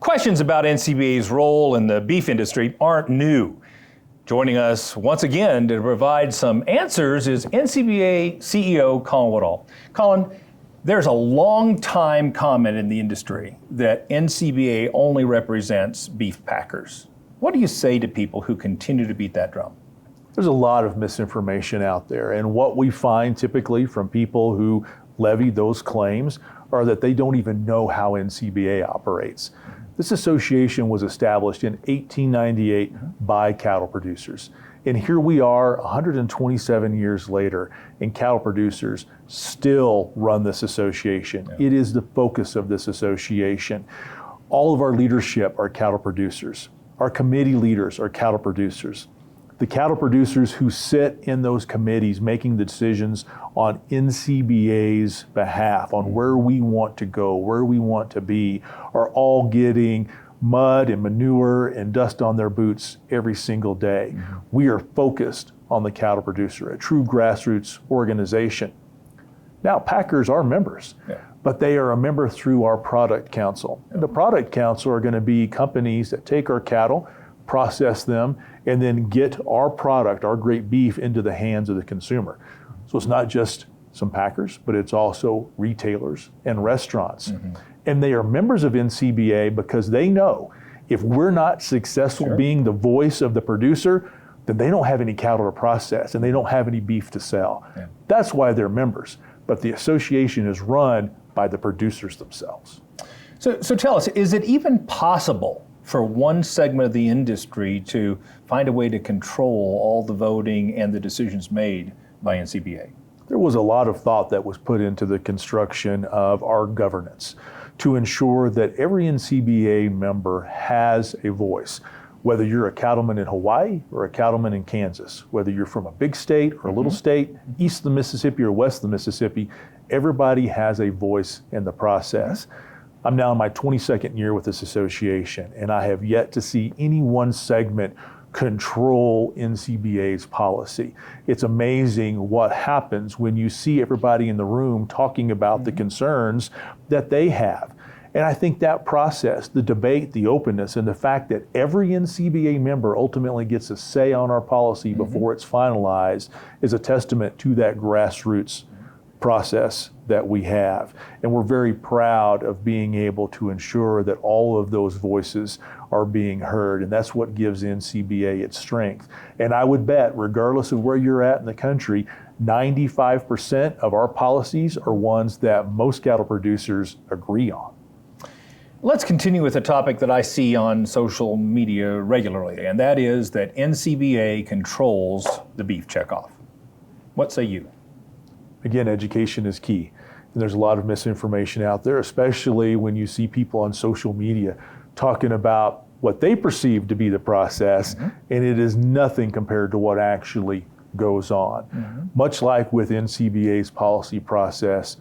Questions about NCBA's role in the beef industry aren't new. Joining us once again to provide some answers is NCBA CEO Colin Woodall. Colin, there's a long time comment in the industry that NCBA only represents beef packers. What do you say to people who continue to beat that drum? There's a lot of misinformation out there, and what we find typically from people who levy those claims are that they don't even know how NCBA operates. This association was established in 1898 by cattle producers. And here we are 127 years later, and cattle producers still run this association. Yeah. It is the focus of this association. All of our leadership are cattle producers. Our committee leaders are cattle producers. The cattle producers who sit in those committees making the decisions on NCBA's behalf, on where we want to go, where we want to be, are all getting mud and manure and dust on their boots every single day. Mm-hmm. We are focused on the cattle producer, a true grassroots organization. Now, packers are members, but they are a member through our product council. And the product council are going to be companies that take our cattle, process them, and then get our product, our great beef, into the hands of the consumer. So it's not just some packers, but it's also retailers and restaurants. Mm-hmm. And they are members of NCBA because they know if we're not successful being the voice of the producer, then they don't have any cattle to process and they don't have any beef to sell. Yeah. That's why they're members. But the association is run by the producers themselves. So tell us, is it even possible for one segment of the industry to find a way to control all the voting and the decisions made by NCBA? There was a lot of thought that was put into the construction of our governance to ensure that every NCBA member has a voice. Whether you're a cattleman in Hawaii or a cattleman in Kansas, whether you're from a big state or a little state, east of the Mississippi or west of the Mississippi, everybody has a voice in the process. I'm now in my 22nd year with this association, and I have yet to see any one segment control NCBA's policy. It's amazing what happens when you see everybody in the room talking about the concerns that they have. And I think that process, the debate, the openness, and the fact that every NCBA member ultimately gets a say on our policy before it's finalized is a testament to that grassroots process that we have. And we're very proud of being able to ensure that all of those voices are being heard. And that's what gives NCBA its strength. And I would bet, regardless of where you're at in the country, 95% of our policies are ones that most cattle producers agree on. Let's continue with a topic that I see on social media regularly, and that is that NCBA controls the beef checkoff. What say you? Again, education is key. And there's a lot of misinformation out there, especially when you see people on social media talking about what they perceive to be the process, and it is nothing compared to what actually goes on. Much like with NCBA's policy process,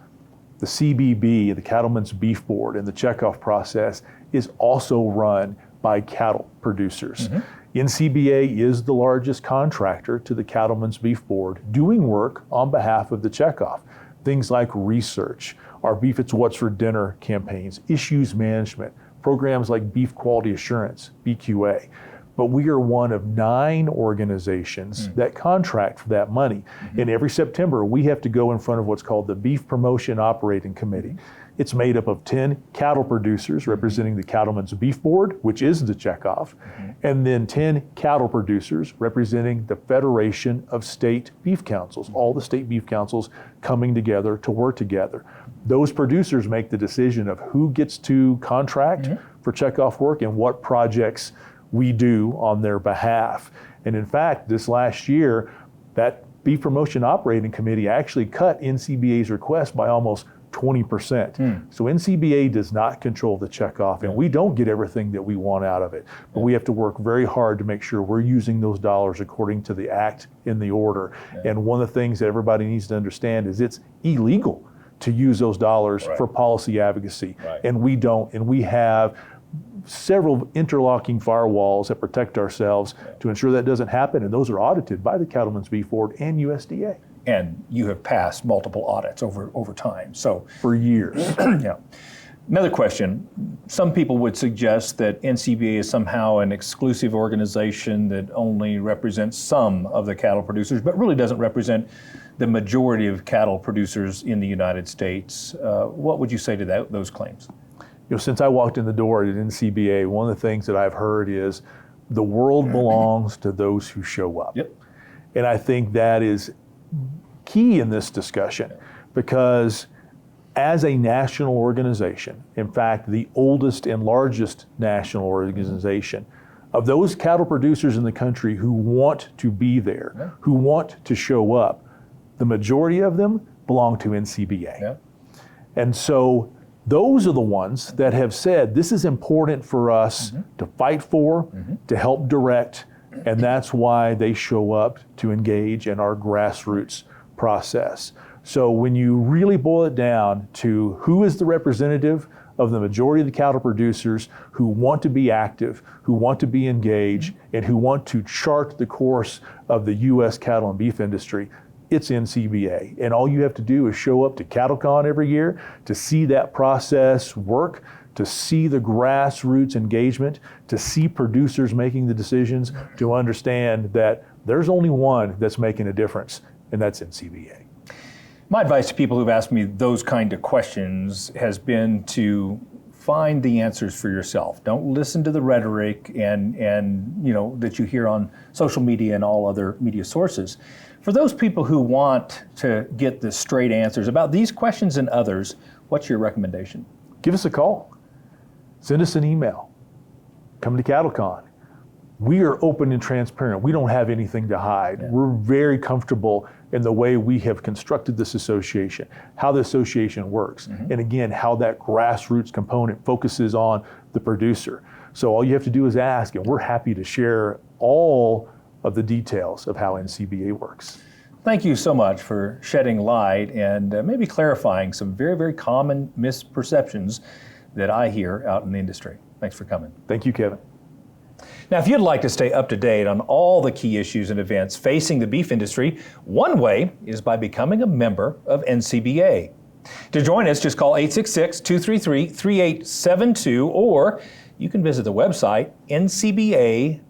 the CBB, the Cattlemen's Beef Board, and the checkoff process is also run by cattle producers. NCBA is the largest contractor to the Cattlemen's Beef Board, doing work on behalf of the checkoff. Things like research, our Beef It's What's for Dinner campaigns, issues management, programs like Beef Quality Assurance, BQA. But we are one of 9 organizations that contract for that money. And every September, we have to go in front of what's called the Beef Promotion Operating Committee. It's made up of 10 cattle producers representing the Cattlemen's Beef Board, which is the checkoff, and then 10 cattle producers representing the Federation of State Beef Councils, all the state beef councils coming together to work together. Those producers make the decision of who gets to contract for checkoff work and what projects we do on their behalf. And in fact, this last year, that Beef Promotion Operating Committee actually cut NCBA's request by almost 20%. So NCBA does not control the checkoff, and we don't get everything that we want out of it. But we have to work very hard to make sure we're using those dollars according to the act in the order. And one of the things that everybody needs to understand is it's illegal to use those dollars for policy advocacy. And we don't, and we have several interlocking firewalls that protect ourselves to ensure that doesn't happen, and those are audited by the Cattlemen's Beef Board and USDA. And you have passed multiple audits over time. So for years. Yeah. Another question. Some people would suggest that NCBA is somehow an exclusive organization that only represents some of the cattle producers, but really doesn't represent the majority of cattle producers in the United States. What would you say to those claims? Since I walked in the door at NCBA, one of the things that I've heard is the world belongs to those who show up. Yep. And I think that is key in this discussion, because as a national organization, in fact, the oldest and largest national organization, of those cattle producers in the country who want to be there, who want to show up, the majority of them belong to NCBA. Yeah. And so those are the ones that have said, this is important for us to fight for, to help direct, and that's why they show up to engage in our grassroots process. So when you really boil it down to who is the representative of the majority of the cattle producers who want to be active, who want to be engaged, and who want to chart the course of the U.S. cattle and beef industry, it's NCBA. And all you have to do is show up to CattleCon every year to see that process work, to see the grassroots engagement, to see producers making the decisions, to understand that there's only one that's making a difference, and that's NCBA. My advice to people who've asked me those kind of questions has been to find the answers for yourself. Don't listen to the rhetoric and that you hear on social media and all other media sources. For those people who want to get the straight answers about these questions and others, what's your recommendation? Give us a call. Send us an email. Come to CattleCon. We are open and transparent. We don't have anything to hide. Yeah. We're very comfortable in the way we have constructed this association, how the association works, and again, how that grassroots component focuses on the producer. So all you have to do is ask, and we're happy to share all of the details of how NCBA works. Thank you so much for shedding light and maybe clarifying some very, very common misperceptions that I hear out in the industry. Thanks for coming. Thank you, Kevin. Now, if you'd like to stay up to date on all the key issues and events facing the beef industry, one way is by becoming a member of NCBA. To join us, just call 866-233-3872, or you can visit the website ncba.org.